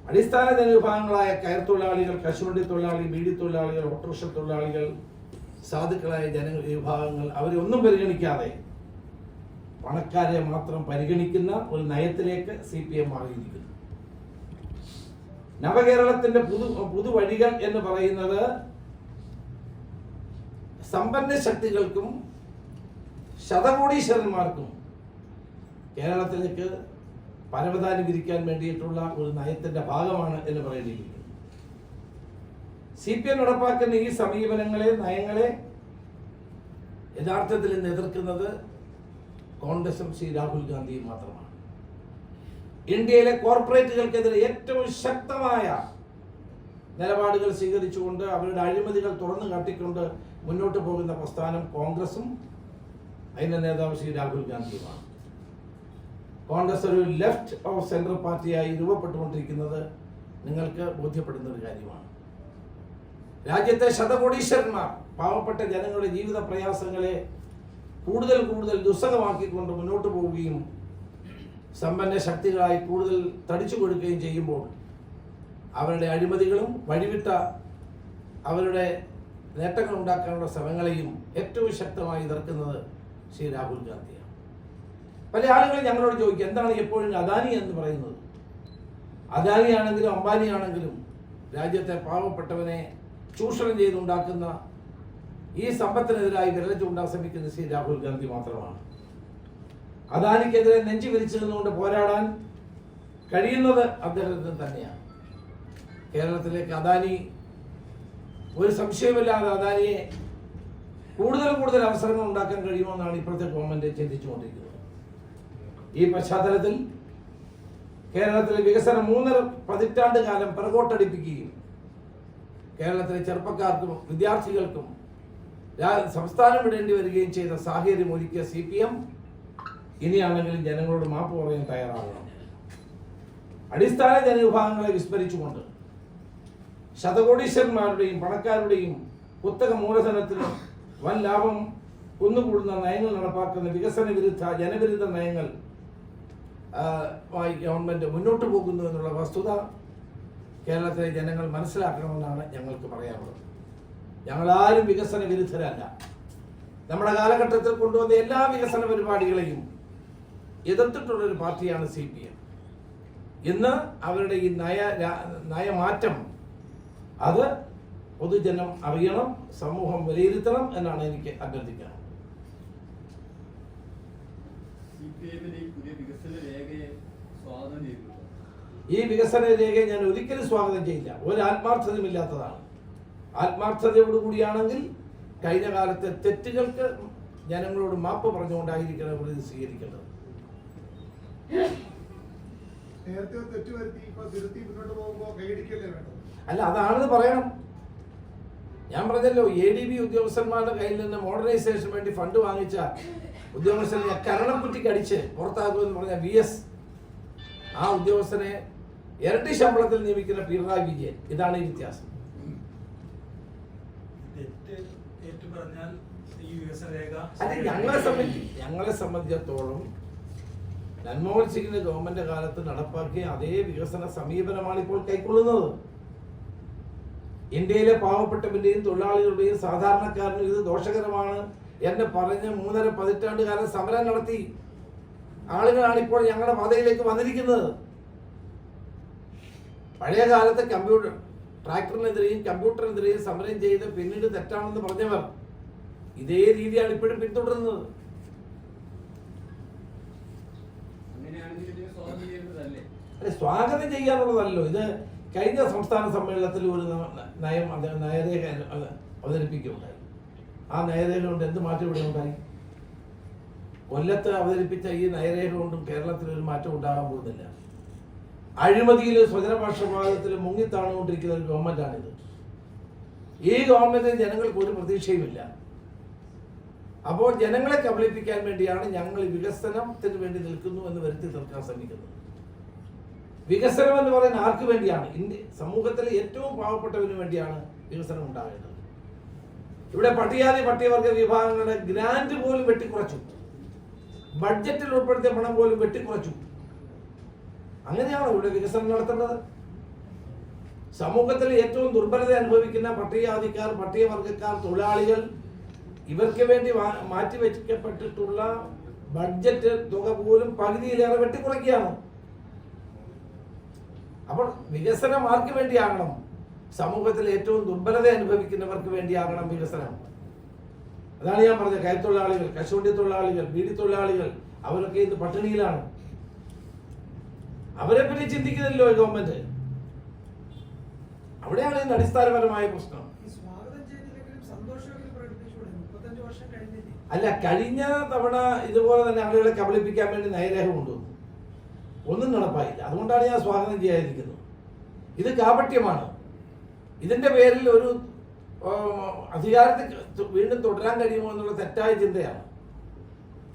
അടിസ്ഥാന ജനവിഭാഗങ്ങളായ കയർ തൊഴിലാളികൾ, കശുവണ്ടി തൊഴിലാളി, ബീഡി തൊഴിലാളികൾ, ഓട്ടോറിക്ഷ തൊഴിലാളികൾ, സാധുക്കളായ ജനവിഭാഗങ്ങൾ അവരെ ഒന്നും പരിഗണിക്കാതെ പണക്കാരെ മാത്രം പരിഗണിക്കുന്ന ഒരു നയത്തിലേക്ക് CPM മാറിയിരിക്കുന്നു. നവകേരളത്തിന്റെ പുതുവഴികൾ എന്ന് പറയുന്നത് സമ്പന്ന ശക്തികൾക്കും ശതകോടീശ്വരന്മാർക്കും കേരളത്തിലേക്ക് പരവതാനി വിരിക്കാൻ വേണ്ടിയിട്ടുള്ള ഒരു നയത്തിന്റെ ഭാഗമാണ് എന്ന് പറയേണ്ടിയിരിക്കുന്നു. CPM നടപ്പാക്കുന്ന ഈ സമീപനങ്ങളെ, നയങ്ങളെ യഥാർത്ഥത്തിൽ ഇന്ന് എതിർക്കുന്നത് കോൺഗ്രസും ശ്രീ രാഹുൽ ഗാന്ധിയും മാത്രമാണ്. ഇന്ത്യയിലെ കോർപ്പറേറ്റുകൾക്കെതിരെ ഏറ്റവും ശക്തമായ നിലപാടുകൾ സ്വീകരിച്ചുകൊണ്ട് അവരുടെ അഴിമതികൾ തുറന്നു കാട്ടിക്കൊണ്ട് മുന്നോട്ട് പോകുന്ന പ്രസ്ഥാനം കോൺഗ്രസും അതിന്റെ നേതാവ് ശ്രീ രാഹുൽ ഗാന്ധിയുമാണ്. കോൺഗ്രസ് ഒരു ലെഫ്റ്റ് ഓഫ് സെൻട്രൽ പാർട്ടിയായി രൂപപ്പെട്ടുകൊണ്ടിരിക്കുന്നത് നിങ്ങൾക്ക് ബോധ്യപ്പെടുന്ന ഒരു കാര്യമാണ്. രാജ്യത്തെ ശതകോടീശ്വരന്മാർ പാവപ്പെട്ട ജനങ്ങളുടെ ജീവിത പ്രയാസങ്ങളെ കൂടുതൽ കൂടുതൽ ദുസ്സഹമാക്കിക്കൊണ്ട് മുന്നോട്ട് പോവുകയും സമ്പന്ന ശക്തികളായി കൂടുതൽ തടിച്ചു കൊടുക്കുകയും ചെയ്യുമ്പോൾ അവരുടെ അഴിമതികളും വഴിവിട്ട അവരുടെ നേട്ടങ്ങൾ ഉണ്ടാക്കാനുള്ള ശ്രമങ്ങളെയും ഏറ്റവും ശക്തമായി എതിർക്കുന്നത് ശ്രീ രാഹുൽ ഗാന്ധിയാണ്. പല ആളുകളും ഞങ്ങളോട് ചോദിക്കും, എന്താണ് എപ്പോഴും അദാനി എന്ന് പറയുന്നത്? അദാനി ആണെങ്കിലും അംബാനി ആണെങ്കിലും രാജ്യത്തെ പാവപ്പെട്ടവനെ ചൂഷണം ചെയ്തുണ്ടാക്കുന്ന ഈ സമ്പത്തിനെതിരായി വിരൽ ചൂണ്ടാൻ ശ്രമിക്കുന്ന ശ്രീ രാഹുൽ ഗാന്ധി മാത്രമാണ്. അദാനിക്കെതിരെ നെഞ്ചു വിരിച്ചു നിന്നുകൊണ്ട് പോരാടാൻ കഴിയുന്നത് അദ്ദേഹത്തിന് തന്നെയാണ്. കേരളത്തിലേക്ക് അദാനി, ഒരു സംശയമില്ലാതെ അദാനിയെ കൂടുതൽ കൂടുതൽ അവസരങ്ങൾ ഉണ്ടാക്കാൻ കഴിയുമെന്നാണ് ഇപ്പോഴത്തെ ഗവൺമെന്റ് ചിന്തിച്ചുകൊണ്ടിരിക്കുന്നത്. ഈ പശ്ചാത്തലത്തിൽ കേരളത്തിലെ വികസനം 3.5 പതിറ്റാണ്ട് കാലം പിറകോട്ടടിപ്പിക്കുകയും കേരളത്തിലെ ചെറുപ്പക്കാർക്കും വിദ്യാർത്ഥികൾക്കും സംസ്ഥാനം വിടേണ്ടി വരികയും ചെയ്ത സാഹചര്യം ഒരുക്കിയ CPM ഇനിയാണെങ്കിലും ജനങ്ങളോട് മാപ്പ് പറയാൻ തയ്യാറാകണം. അടിസ്ഥാന ജനവിഭാഗങ്ങളെ വിസ്മരിച്ചുകൊണ്ട് ശതകോടീശ്വരന്മാരുടെയും പണക്കാരുടെയും കുത്തക മൂലധനത്തിന് വൻ ലാഭം കുന്നുകൂടുന്ന നയങ്ങൾ നടപ്പാക്കുന്ന വികസന വിരുദ്ധ ജനവിരുദ്ധ നയങ്ങൾ ഗവൺമെന്റ് മുന്നോട്ട് പോകുന്നു എന്നുള്ള വസ്തുത കേരളത്തിലെ ജനങ്ങൾ മനസ്സിലാക്കണമെന്നാണ് ഞങ്ങൾക്ക് പറയാനുള്ളത്. ഞങ്ങളാരും വികസന വിരുദ്ധരല്ല. നമ്മുടെ കാലഘട്ടത്തിൽ കൊണ്ടുവന്ന എല്ലാ വികസന പരിപാടികളെയും എതിർത്തിട്ടുള്ളൊരു പാർട്ടിയാണ് CPM. ഇന്ന് അവരുടെ ഈ നയമാറ്റം അത് പൊതുജനം അറിയണം, സമൂഹം വിലയിരുത്തണം എന്നാണ് എനിക്ക് അഭ്യർത്ഥിക്കുന്നത്. ഈ വികസന രേഖയെ ഞാൻ ഒരിക്കലും സ്വാഗതം ചെയ്യില്ല. ഒരു ആത്മാർത്ഥതയുമില്ലാത്തതാണ്. ആത്മാർത്ഥതയോടുകൂടിയാണെങ്കിൽ കഴിഞ്ഞ കാലത്തെ തെറ്റുകൾക്ക് ജനങ്ങളോട് മാപ്പ് പറഞ്ഞുകൊണ്ടായിരിക്കണം അവർ ഇത് സ്വീകരിക്കേണ്ടത്. അല്ല, അതാണെന്ന് പറയണം. ഞാൻ പറഞ്ഞല്ലോ, ADB ഉദ്യോഗസ്ഥന്മാരുടെ കയ്യിൽ നിന്ന് മോഡേണൈസേഷന് വേണ്ടി ഫണ്ട് വാങ്ങിച്ച ഉദ്യോഗസ്ഥനെ കരണക്കുറ്റിക്ക് അടിച്ച് പുറത്താക്കുമെന്ന് പറഞ്ഞ VS, ആ ഉദ്യോഗസ്ഥനെ ഇരട്ടി ശമ്പളത്തിൽ നിയമിക്കുന്ന പിണറായി വിജയൻ. ഇതാണ് ഈ വ്യത്യാസം. അല്ല, ഞങ്ങളെ സംബന്ധിച്ചിടത്തോളം മൻമോഹൻ സിംഗിന്റെ ഗവൺമെന്റ് കാലത്ത് നടപ്പാക്കിയ അതേ വികസന സമീപനമാണ് ഇപ്പോൾ കൈക്കൊള്ളുന്നത്. ഇന്ത്യയിലെ പാവപ്പെട്ടവന്റെയും തൊഴിലാളികളുടെയും സാധാരണക്കാരനും ഇത് ദോഷകരമാണ് എന്ന് പറഞ്ഞ് 3.5 പതിറ്റാണ്ട് കാലം സമരം നടത്തി ആളുകളാണ് ഇപ്പോൾ ഞങ്ങളുടെ പാതയിലേക്ക് വന്നിരിക്കുന്നത്. പഴയ കാലത്ത് ട്രാക്ടറിനെതിരെയും കമ്പ്യൂട്ടറിനെതിരെയും സമരം ചെയ്ത് പിന്നീട് തെറ്റാണെന്ന് പറഞ്ഞവർ ഇതേ രീതിയാണ് ഇപ്പോഴും പിന്തുടരുന്നത്. അല്ലെ, സ്വാഗതം ചെയ്യാനുള്ളതല്ലോ ഇത്. കഴിഞ്ഞ സംസ്ഥാന സമ്മേളനത്തിൽ ഒരു നയരേഖ അവതരിപ്പിക്കുകയുണ്ടായി. ആ നയരേഖ കൊണ്ട് എന്ത് മാറ്റം ഇവിടെ ഉണ്ടായി? കൊല്ലത്ത് അവതരിപ്പിച്ച ഈ നയരേഖ കൊണ്ടും കേരളത്തിൽ ഒരു മാറ്റം ഉണ്ടാകാൻ പോകുന്നില്ല. അഴിമതിയിലും സ്വജനപക്ഷപാതത്തിലും മുങ്ങിത്താണുകൊണ്ടിരിക്കുന്ന ഒരു ഗവൺമെന്റാണിത്. ഈ ഗവൺമെന്റിന് ജനങ്ങൾക്ക് ഒരു പ്രതീക്ഷയുമില്ല. അപ്പോൾ ജനങ്ങളെ കബളിപ്പിക്കാൻ വേണ്ടിയാണ് ഞങ്ങൾ വികസനത്തിന് വേണ്ടി നിൽക്കുന്നു എന്ന് വരുത്തി തീർക്കാൻ ശ്രമിക്കുന്നത്. വികസനം എന്ന് പറയുന്നത് ആർക്ക് വേണ്ടിയാണ്? ഇന്ത്യ സമൂഹത്തിലെ ഏറ്റവും പാവപ്പെട്ടവന് വേണ്ടിയാണ് വികസനം ഉണ്ടാകേണ്ടത്. ഇവിടെ പട്ടികജാതി പട്ടികവർഗ വിഭാഗങ്ങളുടെ ഗ്രാന്റ് പോലും വെട്ടിക്കുറച്ചു, ബഡ്ജറ്റിൽ ഉൾപ്പെടുത്തിയ പണം പോലും വെട്ടിക്കുറച്ചു. അങ്ങനെയാണോ ഇവിടെ വികസനം നടത്തേണ്ടത്? സമൂഹത്തിൽ ഏറ്റവും ദുർബലത അനുഭവിക്കുന്ന പട്ടികജാതിക്കാർ, പട്ടികവർഗക്കാർ, തൊഴിലാളികൾ, ഇവർക്ക് വേണ്ടി മാറ്റിവെക്കപ്പെട്ടിട്ടുള്ള ബഡ്ജറ്റ് തുക പോലും പകുതിയിലേറെ വെട്ടിക്കുറയ്ക്കുകയാണ്. അപ്പോൾ വികസനം ആർക്ക് വേണ്ടിയാകണം? സമൂഹത്തിൽ ഏറ്റവും ദുർബലത അനുഭവിക്കുന്നവർക്ക് വേണ്ടിയാകണം വികസനം. അതാണ് ഞാൻ പറഞ്ഞത്. കയത്തൊഴിലാളികൾ, കശുവണ്ടി തൊഴിലാളികൾ, ബീഡി തൊഴിലാളികൾ, അവരൊക്കെ ഇന്ന് പട്ടിണിയിലാണ്. അവരെ പറ്റി ചിന്തിക്കുന്നില്ലല്ലോ ഗവൺമെന്റ്. അവിടെയാണ് ഇതിന്റെ അടിസ്ഥാനപരമായ പ്രശ്നം. അല്ല, കഴിഞ്ഞ തവണ ഇതുപോലെ തന്നെ ആളുകളെ കബളിപ്പിക്കാൻ വേണ്ടി നയരേഖ കൊണ്ടുവന്നു, ഒന്നും നടപ്പായില്ല. അതുകൊണ്ടാണ് ഞാൻ സ്വാഗതം ചെയ്യാതിരിക്കുന്നത്. ഇത് കാപട്യമാണ്. ഇതിന്റെ പേരിൽ ഒരു അധികാരത്തിൽ വീണ്ടും തുടരാൻ കഴിയുമോ എന്നുള്ള തെറ്റായ ചിന്തയാണ്.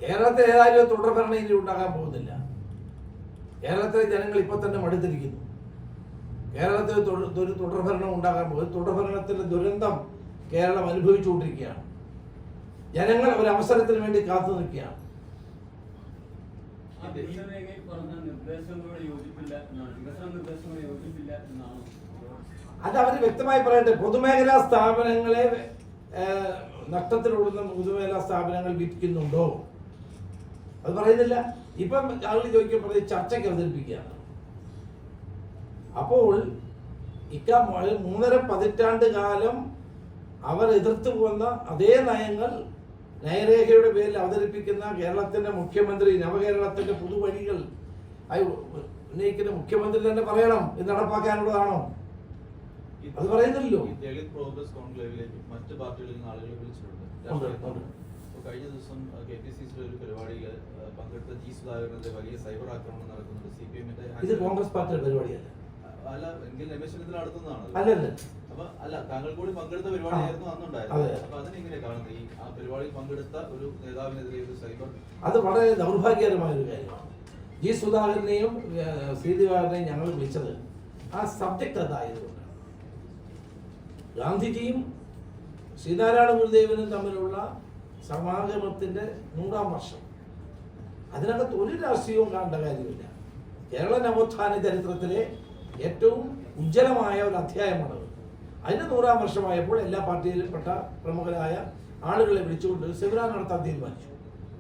കേരളത്തിൽ ഏതായാലും തുടർഭരണം ഇനി ഉണ്ടാകാൻ പോകുന്നില്ല. കേരളത്തിലെ ജനങ്ങൾ ഇപ്പൊ തന്നെ മടുത്തിരിക്കുന്നു. കേരളത്തിൽ ഒരു തുടർഭരണം ഉണ്ടാകാൻ പോകും. തുടർഭരണത്തിന്റെ ദുരന്തം കേരളം അനുഭവിച്ചുകൊണ്ടിരിക്കുകയാണ്. ജനങ്ങൾ ഒരു അവസരത്തിന് വേണ്ടി കാത്തു നിൽക്കുകയാണ്. അത് അവർ വ്യക്തമായി പറയട്ടെ. പൊതുമേഖലാ സ്ഥാപനങ്ങളെ നഷ്ടത്തിലോടുന്ന പൊതുമേഖലാ സ്ഥാപനങ്ങൾ വിൽക്കുന്നുണ്ടോ? അത് പറയുന്നില്ല. ഇപ്പം ആളുകൾ ചോദിക്കപ്പെടുന്നത് ചർച്ചയ്ക്ക് അവതരിപ്പിക്കുകയാണ്. അപ്പോൾ 3.5 പതിറ്റാണ്ട് കാലം അവർ എതിർത്തു പോകുന്ന അതേ നയങ്ങൾ നയരേഖയുടെ പേരിൽ അവതരിപ്പിക്കുന്ന കേരളത്തിന്റെ മുഖ്യമന്ത്രി, നവകേരളത്തിന്റെ പുതുവഴികൾ ഉന്നയിക്കുന്ന മുഖ്യമന്ത്രി തന്നെ പറയണം ഇത് നടപ്പാക്കാനുള്ളതാണോ? അത് പറയുന്നില്ലല്ലോ. ദളിത് പ്രോഗ്രസ് കോൺക്ലേവിലേക്ക് മറ്റ് പാർട്ടികളിൽ നിന്ന് ആളുകളെ വിളിച്ചിട്ടുണ്ട്. കഴിഞ്ഞ ദിവസം KPCC ഒരു പരിപാടിയിൽ പങ്കെടുത്ത ജി സുധാകരനെതിരെ വലിയ സൈബർ ആക്രമണം നടക്കുന്നുണ്ട്. CPM-ന്റെ ഇത് കോൺഗ്രസ് പാർട്ടിയുടെ പരിപാടിയല്ല. അല്ല, എങ്കിൽ രമേശ് ചെന്നിത്തല നടത്തുന്നതാണ്. അല്ലല്ല. അപ്പൊ അല്ല, താങ്കൾ കൂടി പങ്കെടുത്ത പരിപാടിയായിരുന്നു അന്നുണ്ടായത്. അപ്പൊ അതിനെങ്ങനെ കാണുന്നത്? ഈ ആ പരിപാടിയിൽ പങ്കെടുത്ത ഒരു നേതാവിനെതിരെ ഒരു സൈബർ, അത് വളരെ ദൗർഭാഗ്യകരമായ ഒരു കാര്യമാണ്. ജി സുധാകരനെയും ശ്രീദിവാകരനെയും ഞങ്ങൾ വിളിച്ചത് ആ സബ്ജക്ട് അതായതുകൊണ്ട്. ഗാന്ധിജിയും ശ്രീനാരായണ ഗുരുദേവനും തമ്മിലുള്ള സമാഗമത്തിന്റെ 100ാം വർഷം. അതിനകത്ത് ഒരു രാഷ്ട്രീയവും കാണേണ്ട കാര്യമില്ല. കേരള നവോത്ഥാന ചരിത്രത്തിലെ ഏറ്റവും ഉജ്ജ്വലമായ ഒരു അധ്യായമാണത്. അതിന് 100ാം വർഷമായപ്പോൾ എല്ലാ പാർട്ടിയിൽപ്പെട്ട പ്രമുഖരായ ആളുകളെ വിളിച്ചുകൊണ്ട് സെമിനാർ നടത്താൻ തീരുമാനിച്ചു.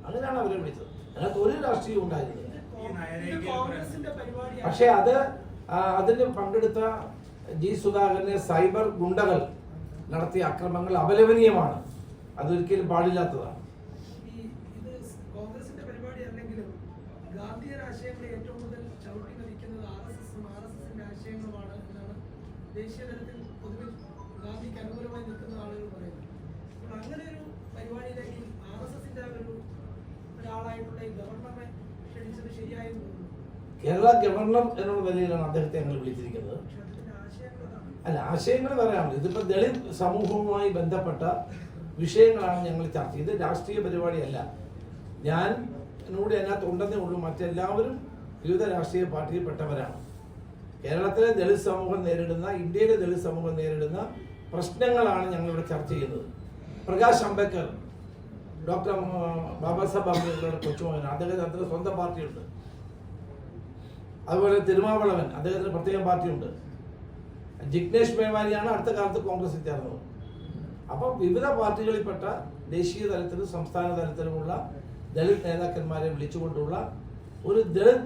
അങ്ങനെയാണ് അവരെ വിളിച്ചത്. അതിനകത്ത് ഒരു രാഷ്ട്രീയവും ഉണ്ടായിരുന്നില്ല. പക്ഷെ അതിന് പങ്കെടുത്ത ജി സുധാകരനെ സൈബർ ഗുണ്ടകൾ നടത്തിയ അക്രമങ്ങൾ അപലപനീയമാണ്. അതൊരിക്കലും പാടില്ലാത്തതാണ്. ദേശീയ തലത്തിൽ പൊതുവെ ഗാന്ധിക്ക് അനുകൂലമായി നിൽക്കുന്ന ആളുകൾ പറയുന്നത്. അങ്ങനെ ഒരു പരിപാടിയിലേക്ക് RSSന്റെ ഒരാളായിട്ടുള്ള ഗവർണറെ ക്ഷണിച്ചത് ശരിയായെന്ന് തോന്നുന്നു. കേരള ഗവർണർ എന്നുള്ള നിലയിലാണ് അദ്ദേഹത്തെ ഞങ്ങൾ വിളിച്ചിരിക്കുന്നത്. അല്ല, ആശയങ്ങൾ പറയാം. ഇതിപ്പോ ദളിത് സമൂഹവുമായി ബന്ധപ്പെട്ട വിഷയങ്ങളാണ് ഞങ്ങൾ ചർച്ച ചെയ്തത്. രാഷ്ട്രീയ പരിപാടിയല്ല. ഞാൻ എന്നോട് അതിനകത്ത് ഉണ്ടെന്നേ ഉള്ളൂ. മറ്റെല്ലാവരും വിവിധ രാഷ്ട്രീയ പാർട്ടിയിൽപ്പെട്ടവരാണ്. കേരളത്തിലെ ദളിത് സമൂഹം നേരിടുന്ന, ഇന്ത്യയിലെ ദളിത് സമൂഹം നേരിടുന്ന പ്രശ്നങ്ങളാണ് ഞങ്ങളിവിടെ ചർച്ച ചെയ്യുന്നത്. പ്രകാശ് അംബേദ്കർ, ഡോക്ടർ ബാബാ സാഹേബ് അംബേദ്കറുടെ കൊച്ചുമകൻ, അദ്ദേഹത്തിന് സ്വന്തം പാർട്ടിയുണ്ട്. അതുപോലെ തിരുമാവളവൻ, അദ്ദേഹത്തിന് പ്രത്യേക പാർട്ടിയുണ്ട്. ജിഗ്നേഷ് മേവാനിയാണ് അടുത്ത കാലത്ത് കോൺഗ്രസിൽ ചേർന്നത്. അപ്പം വിവിധ പാർട്ടികളിൽപ്പെട്ട ദേശീയ തലത്തിലും സംസ്ഥാന തലത്തിലുമുള്ള ദളിത് നേതാക്കന്മാരെ വിളിച്ചുകൊണ്ടുള്ള ഒരു ദളിത്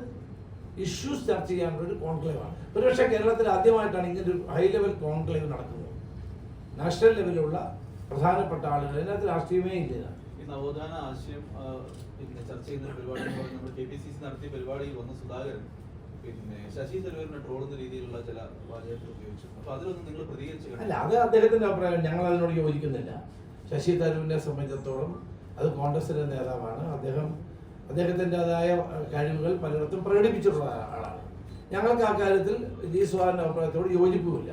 ഇഷ്യൂസ് ചർച്ച ചെയ്യാനുള്ള ഒരു കോൺക്ലേവാണ്. ഒരുപക്ഷെ കേരളത്തിൽ ആദ്യമായിട്ടാണ് ഇങ്ങനെ ഒരു ഹൈ ലെവൽ കോൺക്ലേവ് നടക്കുന്നത്. നാഷണൽ ലെവലിലുള്ള പ്രധാനപ്പെട്ട ആളുകൾ, അതിനകത്ത് രാഷ്ട്രീയമേ ഇല്ല. ഈ നവോത്ഥാന ആശയം ചർച്ച ചെയ്യുന്ന പരിപാടി നമ്മൾ KPCC നടത്തിയ പരിപാടിയിൽ വന്ന സുധാകരൻ ശശി തരൂരിനെ ട്രോളുന്ന രീതിയിലുള്ള ചില വാചകങ്ങൾ ഉപയോഗിച്ചു. അപ്പൊ അതിലൊന്നും നിങ്ങൾ പ്രതികരിച്ചു? അല്ല, അത് അദ്ദേഹത്തിന്റെ അഭിപ്രായം. ഞങ്ങൾ അതിനോട് യോജിക്കുന്നില്ല. ശശി തരൂരിനെ സംബന്ധിച്ചിടത്തോളം അത് കോൺഗ്രസിന്റെ നേതാവാണ്. അദ്ദേഹത്തിൻ്റെതായ കഴിവുകൾ പലയിടത്തും പ്രകടിപ്പിച്ചിട്ടുള്ള ആളാണ്. ഞങ്ങൾക്ക് ആ കാര്യത്തിൽ ജി സുധാകരന്റെ അഭിപ്രായത്തോട് യോജിപ്പുമില്ല.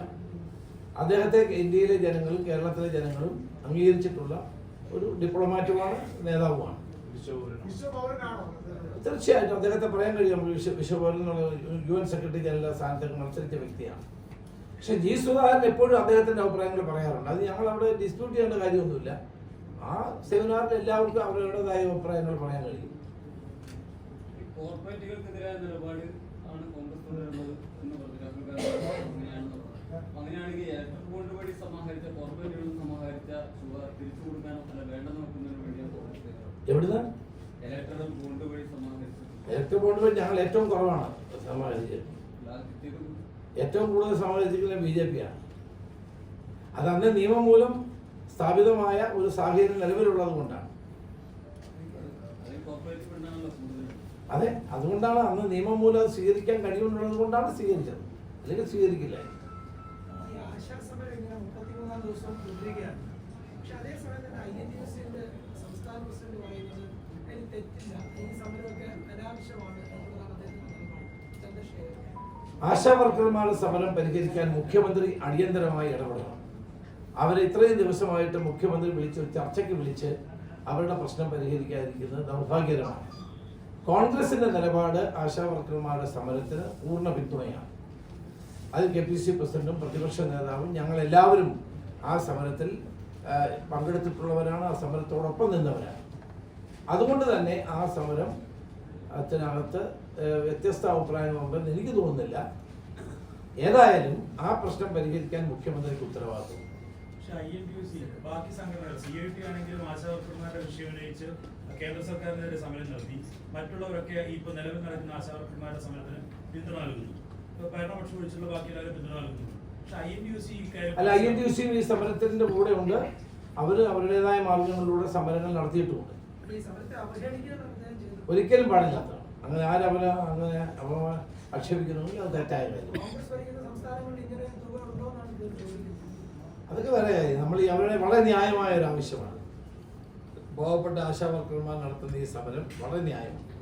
അദ്ദേഹത്തെ ഇന്ത്യയിലെ ജനങ്ങളും കേരളത്തിലെ ജനങ്ങളും അംഗീകരിച്ചിട്ടുള്ള ഒരു ഡിപ്ലോമാറ്റുമാണ്, നേതാവുമാണ്. തീർച്ചയായിട്ടും അദ്ദേഹത്തെ പറയാൻ കഴിയും. വിശ്വപൗരൻ എന്നുള്ള UN സെക്രട്ടറി ജനറൽ സ്ഥാനത്തേക്ക് മത്സരിച്ച വ്യക്തിയാണ്. പക്ഷെ ജി സുധാകരൻ എപ്പോഴും അദ്ദേഹത്തിന്റെ അഭിപ്രായങ്ങൾ പറയാറുണ്ട്. അത് ഞങ്ങൾ അവിടെ ഡിസ്പ്യൂട്ട് ചെയ്യേണ്ട കാര്യമൊന്നുമില്ല. ആ സെമിനാറിൽ എല്ലാവർക്കും അവരുടേതായ അഭിപ്രായങ്ങൾ പറയാൻ കഴിയും. കോർപ്പറേറ്റുകൾക്കെതിരായ നിലപാട് ആണ് കോൺഗ്രസ് തുടരുന്നത് എന്ന് പറഞ്ഞു. എവിടുന്ന് ഇലക്ട്രൽ ബോണ്ട് വഴി ഞങ്ങൾ ഏറ്റവും കുറവാണ് സമാഹരിച്ചത്. ഏറ്റവും കൂടുതൽ സമാഹരിച്ചിരിക്കുന്നത് BJP ആണ്. അത് അന്ന് നിയമം മൂലം സ്ഥാപിതമായ ഒരു സാഹചര്യം നിലവിലുള്ളത് കൊണ്ടാണ്. അതെ, അതുകൊണ്ടാണ് അന്ന് നിയമം മൂലം അത് സ്വീകരിക്കാൻ കഴിയുന്നുള്ളത് കൊണ്ടാണ് സ്വീകരിച്ചത്, അല്ലെങ്കിൽ സ്വീകരിക്കില്ല. ഈ ആശാസമരം ഇങ്ങനെ 33-ാം ദിവസം തുടരുകയാണ്. പക്ഷെ അതേസമയം തന്നെ INTUC-ന്റെ സംസ്ഥാന പ്രസിഡന്റ് പറയുന്നത് അതിന് തെറ്റില്ല, ഈ സമരമൊക്കെ അനാവശ്യമാണ് എന്നുള്ളതാണ് അദ്ദേഹത്തിന്റെ നിലപാട്. ചന്ദ്രശേഖരൻ ആശാ വർക്കർമാരുടെ സമരം പരിഹരിക്കാൻ മുഖ്യമന്ത്രി അടിയന്തരമായി ഇടപെടണം. അവരെ ഇത്രയും ദിവസമായിട്ട് മുഖ്യമന്ത്രി ഒരു ചർച്ചയ്ക്ക് വിളിച്ച് അവരുടെ പ്രശ്നം പരിഹരിക്കാതിരിക്കുന്നത് ദൗർഭാഗ്യകരമാണ്. കോൺഗ്രസിന്റെ നിലപാട് ആശാ വർക്കർമാരുടെ സമരത്തിന് പൂർണ്ണ പിന്തുണയാണ്. അത് KPCC പ്രസിഡന്റും പ്രതിപക്ഷ നേതാവും ഞങ്ങളെല്ലാവരും ആ സമരത്തിൽ പങ്കെടുത്തിട്ടുള്ളവരാണ്, ആ സമരത്തോടൊപ്പം നിന്നവരാണ്. അതുകൊണ്ട് തന്നെ ആ സമരത്തിനകത്ത് വ്യത്യസ്ത അഭിപ്രായങ്ങളുണ്ടെന്ന് എനിക്ക് തോന്നുന്നില്ല. ഏതായാലും ആ പ്രശ്നം പരിഹരിക്കാൻ മുഖ്യമന്ത്രിക്ക് ഉത്തരവാദിത്വം. INTUC ബാക്കി സംഘടനകൾ CIT ആണെങ്കിലും ആശാവർക്കർമാരുടെ വിഷയം ഉന്നയിച്ച് കേന്ദ്ര സർക്കാരിനെതിരെ സമരം നടത്തി. മറ്റുള്ളവരൊക്കെ ഇപ്പോൾ നിലവിൽ നടക്കുന്ന ആശാവർക്കർമാരുടെ സമരത്തിന് പിന്തുണ നൽകുന്നു. ഭരണപക്ഷം ഒഴിച്ചുള്ള ബാക്കി എല്ലാവരും പിന്തുണ നൽകുന്നു. പക്ഷെ INTUC ഈ സമരത്തിന്റെ കൂടെ ഉണ്ട്. അവർ അവരുടേതായ മാർഗങ്ങളിലൂടെ സമരങ്ങൾ നടത്തിയിട്ടുമുണ്ട്. ഈ സമരത്തെ അവഹേളിക്കുകയാണ് അദ്ദേഹം ചെയ്തത്. ഒരിക്കലും പാടില്ലാത്തതാണ്. അങ്ങനെ അങ്ങനെ ആക്ഷേപിക്കുന്നെങ്കിൽ അത് തെറ്റായ കാര്യം. കോൺഗ്രസ് ഭരിക്കുന്ന സംസ്ഥാനങ്ങളിൽ ഇങ്ങനെ തുക ഉണ്ടോ എന്നാണ് ചോദിക്കുന്നത്. അതൊക്കെ വേറെ കാര്യം. നമ്മൾ അവരുടെ വളരെ ന്യായമായ ഒരു ആവശ്യമാണ്. പാവപ്പെട്ട ആശാ വർക്കർമാർ നടത്തുന്ന ഈ സമരം വളരെ ന്യായമാണ്.